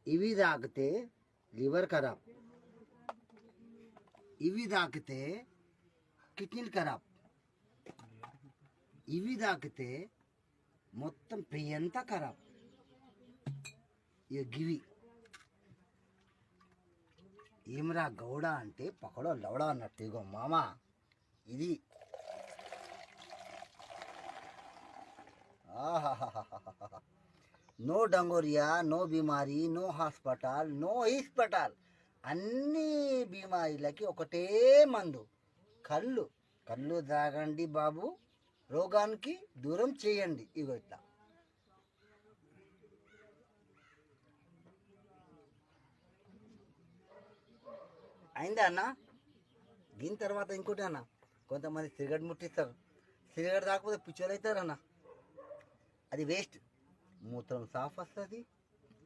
ఇవి తాకితే లివర్ ఖరాబ్, ఇవి తాకితే కిడ్నీలు ఖరాబ్, ఇవి తాకితే మొత్తం పెయ్యంతా ఖరాబ్. ఇక గివి ఏమరా గౌడ అంటే పక్కడో లవడ అన్నట్టు. ఇగో మామ ఇది నో డంగోరియా, నో బీమారీ, నో హాస్పిటల్, నో హాస్పిటల్. అన్ని బీమారీలకి ఒకటే మందు, కళ్ళు. కళ్ళు తాగండి బాబు, రోగానికి దూరం చేయండి. ఇగో ఇట్లా అయిందా అన్న? దీని తర్వాత ఇంకోటి అన్న, కొంతమంది సిగరెట్ ముట్టిస్తారు. సిగరెట్ తాకపోతే పిచ్చోలు అవుతారు అన్న. అది వేస్ట్. మూత్రం సాఫ్ వస్తుంది,